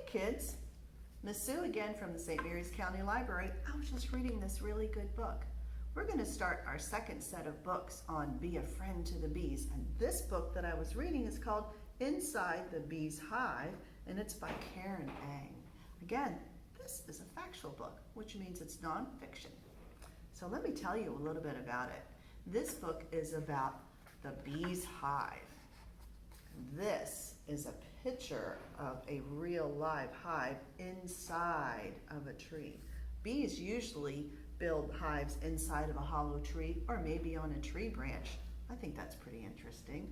kids, Miss Sue again from the St. Mary's County Library. I was just reading this really good book. We're going to start our second set of books on Be a Friend to the Bees. And this book that I was reading is called Inside the Bee's Hive, and it's by Karen Ang. Again, this is a factual book, which means it's nonfiction. So let me tell you a little bit about it. This book is about the bee's hive. This is a picture of a real live hive inside of a tree. Bees usually build hives inside of a hollow tree or maybe on a tree branch. I think that's pretty interesting.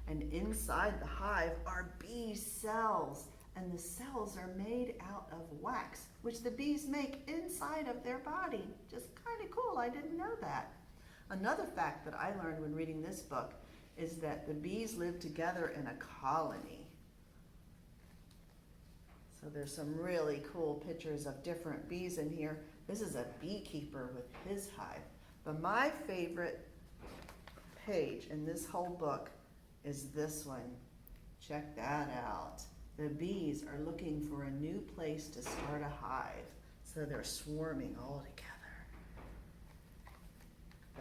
And inside the hive are bee cells, and the cells are made out of wax, which the bees make inside of their body. Just kind of cool, I didn't know that. Another fact that I learned when reading this book is that the bees live together in a colony. So there's some really cool pictures of different bees in here. This is a beekeeper with his hive. But my favorite page in this whole book is this one. Check that out. The bees are looking for a new place to start a hive. So they're swarming all together.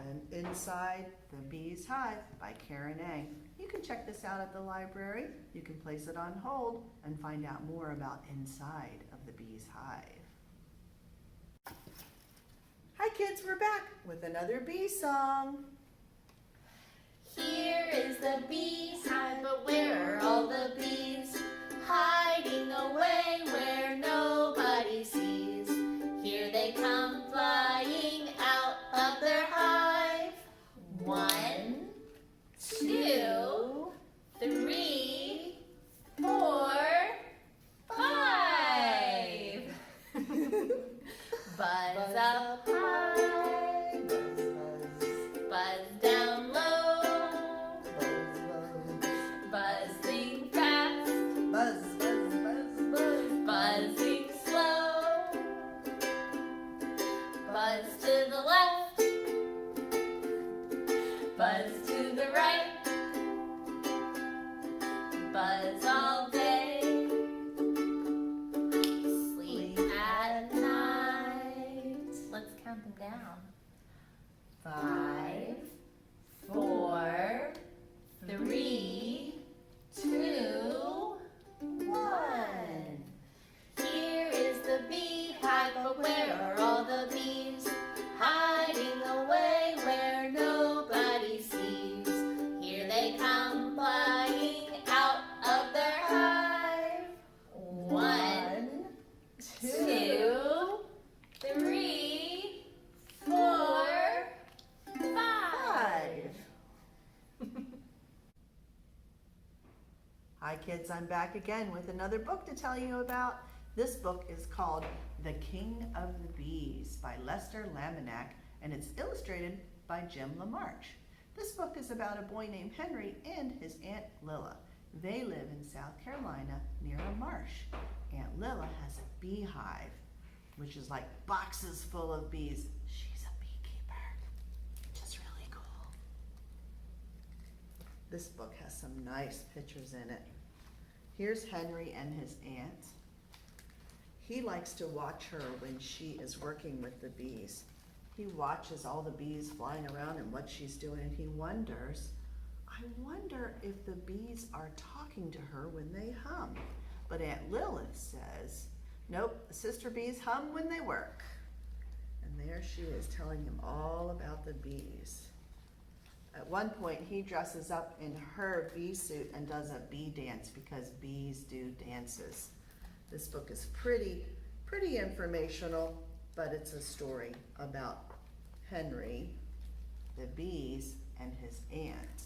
And Inside the Bee's Hive by Karen Ang. You can check this out at the library. You can place it on hold and find out more about inside of the bee's hive. Hi kids, we're back with another bee song. Here is the bee's hive, but where are all the bees? Hiding away where nobody sees. Here they come flying out of their hive. 1, 2, 3, 4, 5. Buzz up high, buzz down low, buzzing fast, buzzing slow, buzz to the left, buzz to the right, buzz all day, sleep at night. Let's count them down. 5, 4, 3, 2, 1. Here is the beehive, but where are all the bees? Hiding away where nobody sees. Here they come flying out of their hive. 1, 2, 3, 4, 5. Hi kids, I'm back again with another book to tell you about. This book is called The King of the Bees by Lester Laminack, and it's illustrated by Jim LaMarche. This book is about a boy named Henry and his Aunt Lilla. They live in South Carolina near a marsh. Aunt Lilla has a beehive, which is like boxes full of bees. She's a beekeeper, which is really cool. This book has some nice pictures in it. Here's Henry and his aunt. He likes to watch her when she is working with the bees. He watches all the bees flying around and what she's doing, and he wonders, I wonder if the bees are talking to her when they hum. But Aunt Lilith says, nope, the sister bees hum when they work. And there she is telling him all about the bees. At one point, he dresses up in her bee suit and does a bee dance because bees do dances. This book is pretty informational, but it's a story about Henry, the bees, and his aunt,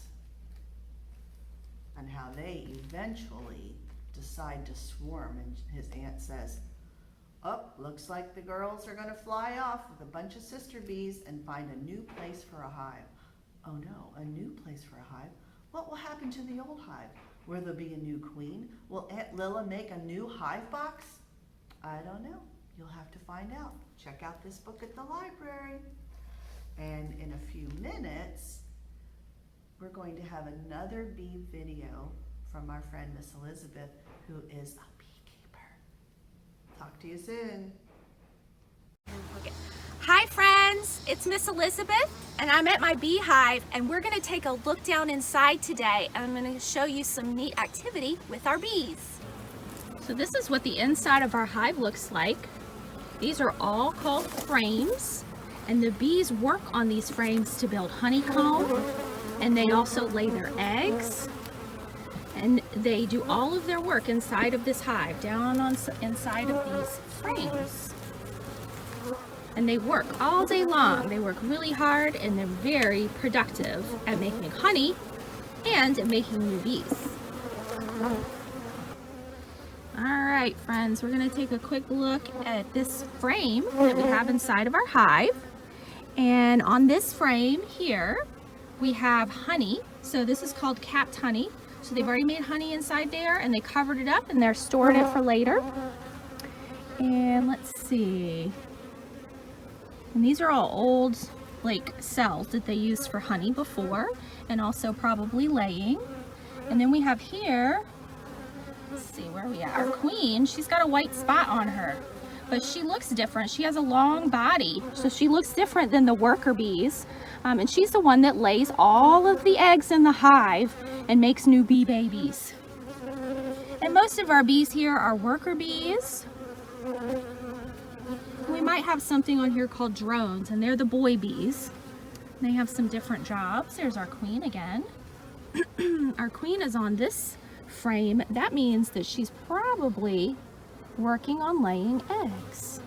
and how they eventually decide to swarm. And his aunt says, oh, looks like the girls are gonna fly off with a bunch of sister bees and find a new place for a hive. Oh no, a new place for a hive? What will happen to the old hive? Will there be a new queen? Will Aunt Lilla make a new hive box? I don't know. You'll have to find out. Check out this book at the library. And in a few minutes, we're going to have another bee video from our friend Miss Elizabeth, who is a beekeeper. Talk to you soon. Hi friends, it's Miss Elizabeth and I'm at my beehive and we're going to take a look down inside today and I'm going to show you some neat activity with our bees. So this is what the inside of our hive looks like. These are all called frames and the bees work on these frames to build honeycomb, and they also lay their eggs, and they do all of their work inside of this hive, down on inside of these frames. And they work all day long. They work really hard and they're very productive at making honey and at making new bees. All right, friends, we're gonna take a quick look at this frame that we have inside of our hive. And on this frame here, we have honey. So this is called capped honey. So they've already made honey inside there and they covered it up and they're storing it for later. And let's see. And these are all old cells that they used for honey before, and also probably laying. And then we have here, let's see where we are. Our queen, she's got a white spot on her, but she looks different. She has a long body, so she looks different than the worker bees. And she's the one that lays all of the eggs in the hive and makes new bee babies. And most of our bees here are worker bees. We might have something on here called drones, and they're the boy bees. They have some different jobs. There's our queen again. Our queen is on this frame. That means that she's probably working on laying eggs.